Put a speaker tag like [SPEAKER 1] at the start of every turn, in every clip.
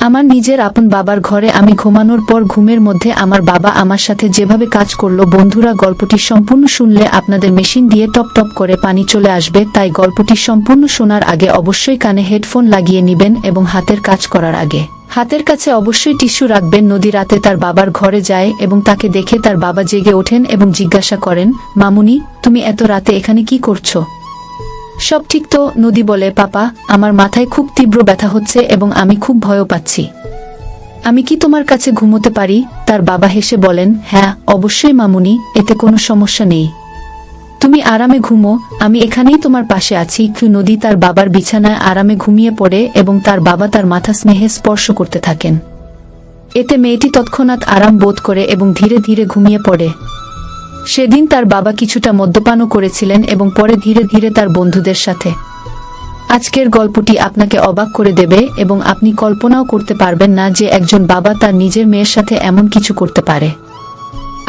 [SPEAKER 1] আমার নিজের আপন বাবার ঘরে আমি ঘুমানোর পর ঘুমের মধ্যে আমার বাবা আমার সাথে যেভাবে কাজ করলো। বন্ধুরা, গল্পটি সম্পূর্ণ শুনলে আপনাদের মেশিন দিয়ে টপ টপ করে পানি চলে আসবে, তাই গল্পটি সম্পূর্ণ শোনার আগে অবশ্যই কানে হেডফোন লাগিয়ে নেবেন এবং হাতের কাজ করার আগে হাতের কাছে অবশ্যই টিস্যু রাখবেন। নদী রাতে তার বাবার ঘরে যায় এবং তাকে দেখে তার বাবা জেগে ওঠেন এবং জিজ্ঞাসা করেন, মামুনি, তুমি এত রাতে এখানে কি করছো? সব ঠিক তো? নদী বলে, পাপা, আমার মাথায় খুব তীব্র ব্যথা হচ্ছে এবং আমি খুব ভয় পাচ্ছি। আমি কি তোমার কাছে ঘুমোতে পারি? তার বাবা হেসে বলেন, হ্যাঁ অবশ্যই মামুনি, এতে কোনো সমস্যা নেই, তুমি আরামে ঘুমো, আমি এখানেই তোমার পাশে আছি। নদী তার বাবার বিছানায় আরামে ঘুমিয়ে পড়ে এবং তার বাবা তার মাথা স্নেহে স্পর্শ করতে থাকেন। এতে মেয়েটি তৎক্ষণাৎ আরাম বোধ করে এবং ধীরে ধীরে ঘুমিয়ে পড়ে। সেদিন তার বাবা কিছুটা মদ্যপানও করেছিলেন এবং পরে ধীরে ধীরে তার বন্ধুদের সাথে। আজকের গল্পটি আপনাকে অবাক করে দেবে এবং আপনি কল্পনাও করতে পারবেন না যে একজন বাবা তার নিজের মেয়ের সাথে এমন কিছু করতে পারে।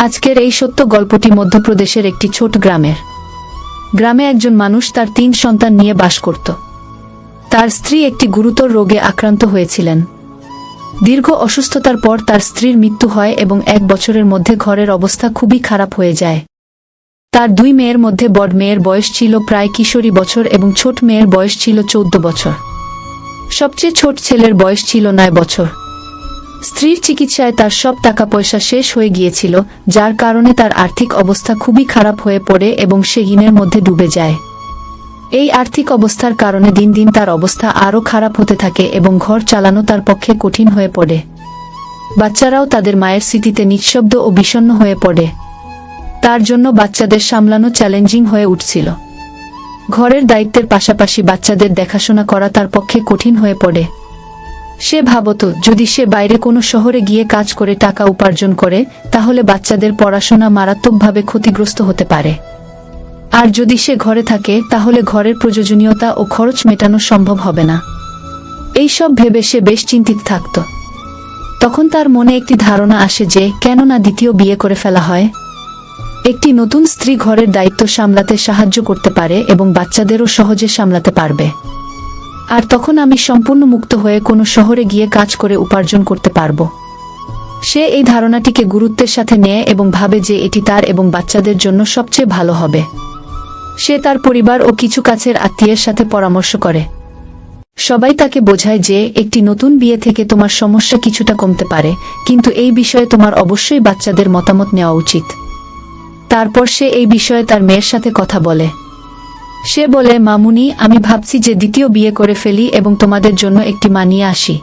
[SPEAKER 1] আজকের এই সত্য গল্পটি মধ্যপ্রদেশের একটি ছোট গ্রামে একজন মানুষ তার 3 সন্তান নিয়ে বাস করত। তার স্ত্রী একটি গুরুতর রোগে আক্রান্ত হয়েছিলেন। দীর্ঘ অসুস্থতার পর তার স্ত্রীর মৃত্যু হয় এবং 1 বছরের মধ্যে ঘরের অবস্থা খুবই খারাপ হয়ে যায়। তার 2 মেয়ের মধ্যে বড় মেয়ের বয়স ছিল প্রায় কিশোরী বছর এবং ছোট মেয়ের বয়স ছিল 14 বছর। সবচেয়ে ছোট ছেলের বয়স ছিল 9 বছর। স্ত্রীর চিকিৎসায় তার সব টাকা পয়সা শেষ হয়ে গিয়েছিল, যার কারণে তার আর্থিক অবস্থা খুবই খারাপ হয়ে পড়ে এবং সে ঋণের মধ্যে ডুবে যায়। এই আর্থিক অবস্থার কারণে দিন দিন তার অবস্থা আরও খারাপ হতে থাকে এবং ঘর চালানো তার পক্ষে কঠিন হয়ে পড়ে। বাচ্চারাও তাদের মায়ের স্মৃতিতে নিঃশব্দ ও বিষণ্ণ হয়ে পড়ে। তার জন্য বাচ্চাদের সামলানো চ্যালেঞ্জিং হয়ে উঠছিল। ঘরের দায়িত্বের পাশাপাশি বাচ্চাদের দেখাশোনা করা তার পক্ষে কঠিন হয়ে পড়ে। সে ভাবত, যদি সে বাইরে কোনো শহরে গিয়ে কাজ করে টাকা উপার্জন করে, তাহলে বাচ্চাদের পড়াশোনা মারাত্মকভাবে ক্ষতিগ্রস্ত হতে পারে। আর যদি সে ঘরে থাকে, তাহলে ঘরের প্রয়োজনীয়তা ও খরচ মেটানো সম্ভব হবে না। এই সব ভেবে সে বেশ চিন্তিত থাকত। তখন তার মনে একটি ধারণা আসে যে কেন না দ্বিতীয় বিয়ে করে ফেলা হয়। একটি নতুন স্ত্রী ঘরের দায়িত্ব সামলাতে সাহায্য করতে পারে এবং বাচ্চাদেরও সহজে সামলাতে পারবে। আর তখন আমি সম্পূর্ণ মুক্ত হয়ে কোনো শহরে গিয়ে কাজ করে উপার্জন করতে পারব। সে এই ধারণাটিকে গুরুত্বের সাথে নেয় এবং ভাবে যে এটি তার এবং বাচ্চাদের জন্য সবচেয়ে ভালো হবে। সে তার পরিবার ও কিছু কাছের আত্মীয়ের সাথে পরামর্শ করে। সবাই তাকে বোঝায় যে একটি নতুন বিয়ে থেকে তোমার সমস্যা কিছুটা কমতে পারে, কিন্তু এই বিষয়ে তোমার অবশ্যই বাচ্চাদের মতামত নেওয়া উচিত। তারপর সে এই বিষয়ে তার মেয়ের সাথে কথা বলে। সে বলে, মামুনি, আমি ভাবছি যে দ্বিতীয় বিয়ে করে ফেলি এবং তোমাদের জন্য একটি মা নিয়ে আসি।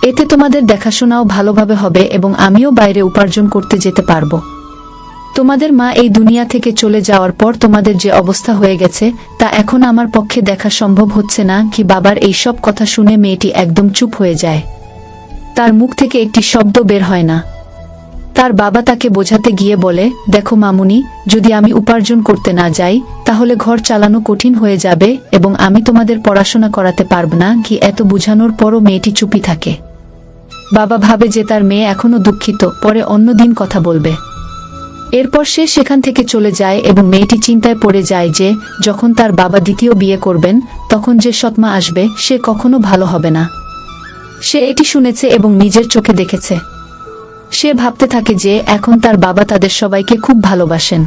[SPEAKER 1] এতে তোমাদের দেখাশোনাও ভালোভাবে হবে এবং আমিও বাইরে উপার্জন করতে যেতে পারবো। তোমাদের মা এই দুনিয়া থেকে চলে যাওয়ার পর তোমাদের যে অবস্থা হয়ে গেছে, তা এখন আমার পক্ষে দেখা সম্ভব হচ্ছে না। কি বাবার এই সব কথা শুনে মেয়েটি একদম চুপ হয়ে যায়। তার মুখ থেকে একটি শব্দ বের হয় না। তার বাবা তাকে বোঝাতে গিয়ে বলে, দেখো মামুনি, যদি আমি উপার্জন করতে না যাই, তাহলে ঘর চালানো কঠিন হয়ে যাবে এবং আমি তোমাদের পড়াশোনা করাতে পারব না। কি এত বোঝানোর পরও মেয়েটি চুপই থাকে। বাবা ভাবে যে তার মেয়ে এখনো দুঃখিত, পরে অন্য দিন কথা বলবে। এরপর সে সেখান থেকে চলে যায় এবং মেয়েটি চিন্তায় পড়ে যায় যে যখন তার বাবা দ্বিতীয় বিয়ে করবেন, তখন যে সৎমা আসবে সে কখনো ভালো হবে না। সে এটি শুনেছে এবং নিজের চোখে দেখেছে। সে ভাবতে থাকে যে এখন তার বাবা তাদের সবাইকে খুব ভালোবাসেন।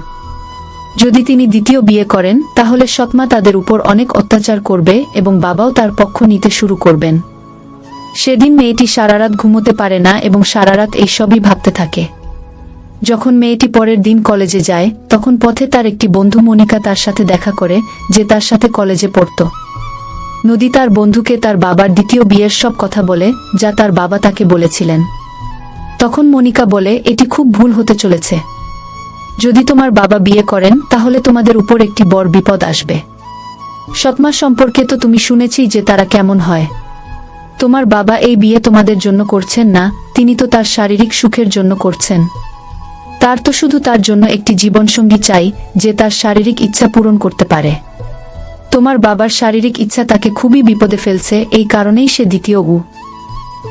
[SPEAKER 1] যদি তিনি দ্বিতীয় বিয়ে করেন, তাহলে সৎমা তাদের উপর অনেক অত্যাচার করবে এবং বাবাও তার পক্ষ নিতে শুরু করবেন। সেদিন মেয়েটি সারারাত ঘুমোতে পারে না এবং সারারাত এইসবই ভাবতে থাকে। যখন মেয়েটি পরের দিন কলেজে যায়, তখন পথে তার একটি বন্ধু মনিকা তার সাথে দেখা করে, যে তার সাথে কলেজে পড়ত। নদী তার বন্ধুকে তার বাবার দ্বিতীয় বিয়ের সব কথা বলে, যা তার বাবা তাকে বলেছিলেন। তখন মনিকা বলে, এটি খুব ভুল হতে চলেছে। যদি তোমার বাবা বিয়ে করেন, তাহলে তোমাদের উপর একটি বড় বিপদ আসবে। সৎমা সম্পর্কে তো তুমি শুনেছি যে তারা কেমন হয়। তোমার বাবা এই বিয়ে তোমাদের জন্য করছেন না, তিনি তো তার শারীরিক সুখের জন্য করছেন। তার তো শুধু তার জন্য একটি জীবনসঙ্গী চাই, যে তার শারীরিক ইচ্ছা পূরণ করতে পারে। তোমার বাবার শারীরিক ইচ্ছা তাকে খুবই বিপদে ফেলছে, এই কারণেই সে দ্বিতীয় বউ।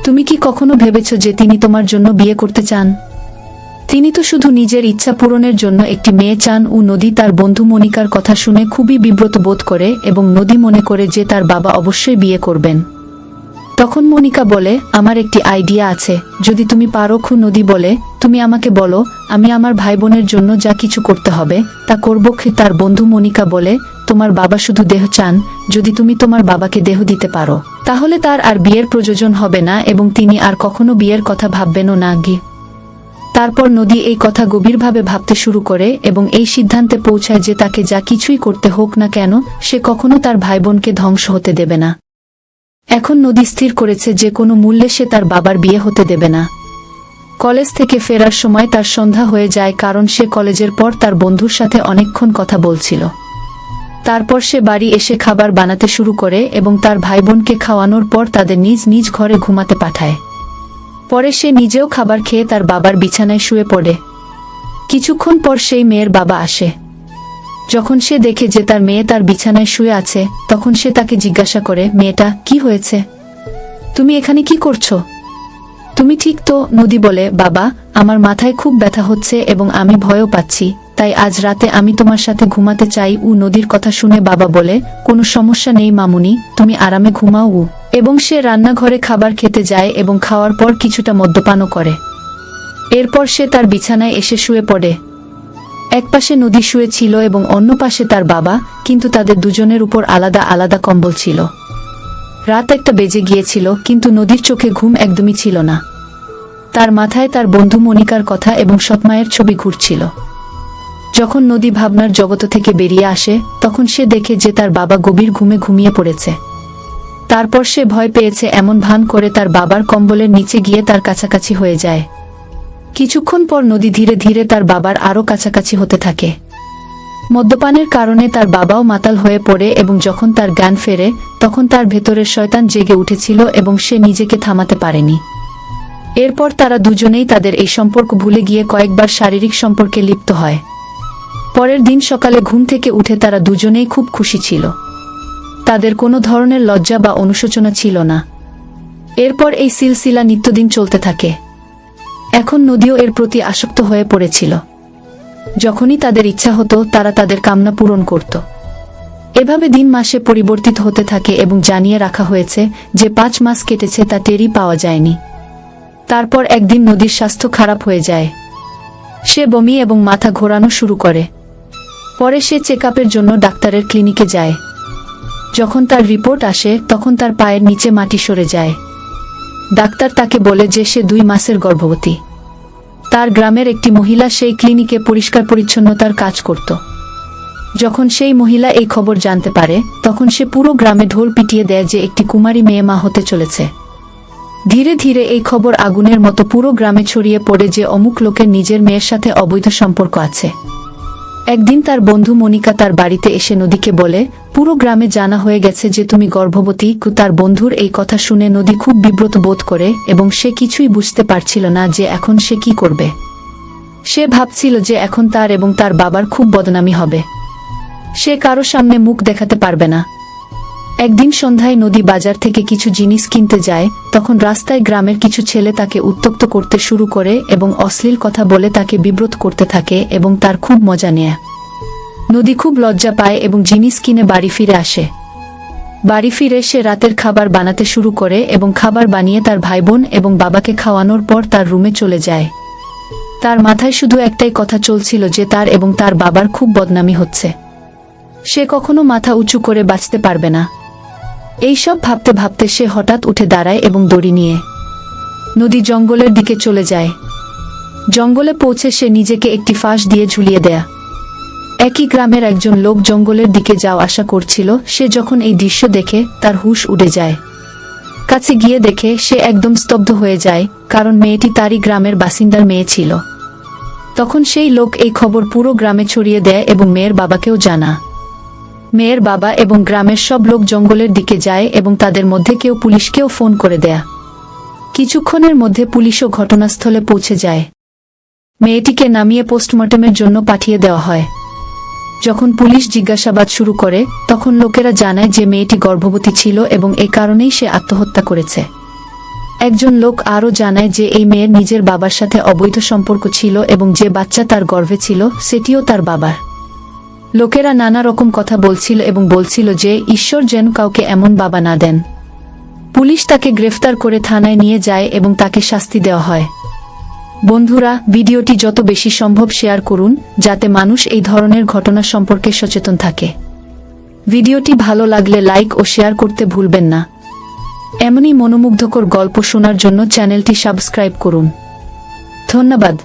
[SPEAKER 1] তুমি কি কখনো ভেবেছ যে তিনি তোমার জন্য বিয়ে করতে চান? তিনি তো শুধু নিজের ইচ্ছা পূরণের জন্য একটি মেয়ে চান। নদী তার বন্ধু মনিকার কথা শুনে খুবই বিব্রত বোধ করে এবং নদী মনে করে যে তার বাবা অবশ্যই বিয়ে করবেন। তখন মনিকা বলে, আমার একটি আইডিয়া আছে, যদি তুমি পারো। নদী বলে, তুমি আমাকে বলো, আমি আমার ভাই বোনের জন্য যা কিছু করতে হবে তা করব। তার বন্ধু মনিকা বলে, তোমার বাবা শুধু দেহ চান, যদি তুমি তোমার বাবাকে দেহ দিতে পারো তাহলে তার আর বিয়ের প্রয়োজন হবে না এবং তিনি আর কখনো বিয়ের কথা ভাববেনও না। তারপর নদী এই কথা গভীরভাবে ভাবতে শুরু করে এবং এই সিদ্ধান্তে পৌঁছায় যে তাকে যা কিছুই করতে হোক না কেন সে কখনো তার ভাই বোনকে ধ্বংস হতে দেবে না। এখন নদী স্থির করেছে যে কোনো মূল্যে সে তার বাবার বিয়ে হতে দেবে না। কলেজ থেকে ফেরার সময় তার সন্ধ্যা হয়ে যায়, কারণ সে কলেজের পর তার বন্ধুর সাথে অনেকক্ষণ কথা বলছিল। তারপর সে বাড়ি এসে খাবার বানাতে শুরু করে এবং তার ভাই বোনকে খাওয়ানোর পর তাদের নিজ নিজ ঘরে ঘুমাতে পাঠায়। পরে সে নিজেও খাবার খেয়ে তার বাবার বিছানায় শুয়ে পড়ে। কিছুক্ষণ পর সেই মেয়ের বাবা আসে। যখন সে দেখে যে তার মেয়ে তার বিছানায় শুয়ে আছে, তখন সে তাকে জিজ্ঞাসা করে, মেয়েটা, কি হয়েছে? তুমি এখানে কি করছো? তুমি ঠিক তো? নদী বলে, বাবা, আমার মাথায় খুব ব্যথা হচ্ছে এবং আমি ভয়ও পাচ্ছি, তাই আজ রাতে আমি তোমার সাথে ঘুমাতে চাই। নদীর কথা শুনে বাবা বলে, কোনো সমস্যা নেই মামুনি, তুমি আরামে ঘুমাও। এবং সে রান্নাঘরে খাবার খেতে যায় এবং খাওয়ার পর কিছুটা মদ্যপানও করে। এরপর সে তার বিছানায় এসে শুয়ে পড়ে। এক পাশে নদী শুয়ে ছিল এবং অন্য পাশে তার বাবা, কিন্তু তাদের দুজনের উপর আলাদা আলাদা কম্বল ছিল। রাত 1টা বেজে গিয়েছিল, কিন্তু নদীর চোখে ঘুম একদমই ছিল না। তার মাথায় তার বন্ধু মনিকার কথা এবং সৎমায়ের ছবি ঘুরছিল। যখন নদী ভাবনার জগৎ থেকে বেরিয়ে আসে, তখন সে দেখে যে তার বাবা গভীর ঘুমে ঘুমিয়ে পড়েছে। তারপর সে ভয় পেয়েছে এমন ভান করে তার বাবার কম্বলের নিচে গিয়ে তার কাছাকাছি হয়ে যায়। কিছুক্ষণ পর নদী ধীরে ধীরে তার বাবার আরও কাছাকাছি হতে থাকে। মদ্যপানের কারণে তার বাবাও মাতাল হয়ে পড়ে এবং যখন তার জ্ঞান ফেরে তখন তার ভেতরের শয়তান জেগে উঠেছিল এবং সে নিজেকে থামাতে পারেনি। এরপর তারা দুজনেই তাদের এই সম্পর্ক ভুলে গিয়ে কয়েকবার শারীরিক সম্পর্কে লিপ্ত হয়। পরের দিন সকালে ঘুম থেকে উঠে তারা দুজনেই খুব খুশি ছিল। তাদের কোনো ধরনের লজ্জা বা অনুশোচনা ছিল না। এরপর এই সিলসিলা নিত্যদিন চলতে থাকে। এখন নদীও এর প্রতি আসক্ত হয়ে পড়েছিল। যখনই তাদের ইচ্ছা হতো তারা তাদের কামনা পূরণ করত। এভাবে দিন মাসে পরিবর্তিত হতে থাকে এবং জানিয়ে রাখা হয়েছে যে 5 মাস কেটেছে তা টেরই পাওয়া যায়নি। তারপর একদিন নদীর স্বাস্থ্য খারাপ হয়ে যায়। সে বমি এবং মাথা ঘোরানো শুরু করে। পরে সে চেকআপের জন্য ডাক্তারের ক্লিনিকে যায়। যখন তার রিপোর্ট আসে তখন তার পায়ের নিচে মাটি সরে যায়। ডাক্তার তাকে বলে যে সে 2 মাসের গর্ভবতী। তার গ্রামের একটি মহিলা সেই ক্লিনিকে পরিষ্কার পরিচ্ছন্নতার কাজ করত। যখন সেই মহিলা এই খবর জানতে পারে তখন সে পুরো গ্রামে ঢোল পিটিয়ে দেয় যে একটি কুমারী মেয়ে মা হতে চলেছে। ধীরে ধীরে এই খবর আগুনের মতো পুরো গ্রামে ছড়িয়ে পড়ে যে অমুক লোকের নিজের মেয়ের সাথে অবৈধ সম্পর্ক আছে। একদিন তার বন্ধু মনিকা তার বাড়িতে এসে নদীকে বলে, পুরো গ্রামে জানা হয়ে গেছে যে তুমি গর্ভবতী। তার বন্ধুর এই কথা শুনে নদী খুব বিব্রত বোধ করে এবং সে কিছুই বুঝতে পারছিল না যে এখন সে কি করবে। সে ভাবছিল যে এখন তার এবং তার বাবার খুব বদনামি হবে। সে কারো সামনে মুখ দেখাতে পারবে না। একদিন সন্ধ্যায় নদী বাজার থেকে কিছু জিনিস কিনতে যায়। তখন রাস্তায় গ্রামের কিছু ছেলে তাকে উত্ত্যক্ত করতে শুরু করে এবং অশ্লীল কথা বলে তাকে বিব্রত করতে থাকে এবং তার খুব মজা নেয়। নদী খুব লজ্জা পায় এবং জিনিস কিনে বাড়ি ফিরে আসে। বাড়ি ফিরে সে রাতের খাবার বানাতে শুরু করে এবং খাবার বানিয়ে তার ভাইবোন এবং বাবাকে খাওয়ানোর পর তার রুমে চলে যায়। তার মাথায় শুধু একটাই কথা চলছিল যে তার এবং তার বাবার খুব বদনামি হচ্ছে। সে কখনো মাথা উঁচু করে বাঁচতে পারবে না। এইসব ভাবতে ভাবতে সে হঠাৎ উঠে দাঁড়ায় এবং দড়ি নিয়ে নদী জঙ্গলের দিকে চলে যায়। জঙ্গলে পৌঁছে সে নিজেকে একটি ফাঁস দিয়ে ঝুলিয়ে দেয়। একই গ্রামের একজন লোক জঙ্গলের দিকে যাওয়া আসা করছিল। সে যখন এই দৃশ্য দেখে তার হুঁশ উড়ে যায়। কাছে গিয়ে দেখে সে একদম স্তব্ধ হয়ে যায়, কারণ মেয়েটি তারই গ্রামের বাসিন্দার মেয়ে ছিল। তখন সেই লোক এই খবর পুরো গ্রামে ছড়িয়ে দেয় এবং মেয়ের বাবাকেও জানা। মেয়ের বাবা এবং গ্রামের সব লোক জঙ্গলের দিকে যায় এবং তাদের মধ্যে কেউ পুলিশকেও ফোন করে দেয়। কিছুক্ষণের মধ্যে পুলিশও ঘটনাস্থলে পৌঁছে যায়। মেয়েটিকে নামিয়ে পোস্টমর্টমের জন্য পাঠিয়ে দেওয়া হয়। যখন পুলিশ জিজ্ঞাসাবাদ শুরু করে তখন লোকেরা জানায় যে মেয়েটি গর্ভবতী ছিল এবং এই কারণেই সে আত্মহত্যা করেছে। একজন লোক আরও জানায় যে এই মেয়ের নিজের বাবার সাথে অবৈধ সম্পর্ক ছিল এবং যে বাচ্চা তার গর্ভে ছিল সেটিও তার বাবার। লোকেরা নানা রকম কথা বলছিল এবং বলছিল যে ঈশ্বর যেন কাউকে এমন বাবা না দেন। পুলিশ তাকে গ্রেফতার করে থানায় নিয়ে যায় এবং তাকে শাস্তি দেওয়া হয়। বন্ধুরা, ভিডিওটি যত বেশি সম্ভব শেয়ার করুন যাতে মানুষ এই ধরনের ঘটনা সম্পর্কে সচেতন থাকে। ভিডিওটি ভালো লাগলে লাইক ও শেয়ার করতে ভুলবেন না। এমনই মনোমুগ্ধকর গল্প শোনার জন্য চ্যানেলটি সাবস্ক্রাইব করুন। ধন্যবাদ।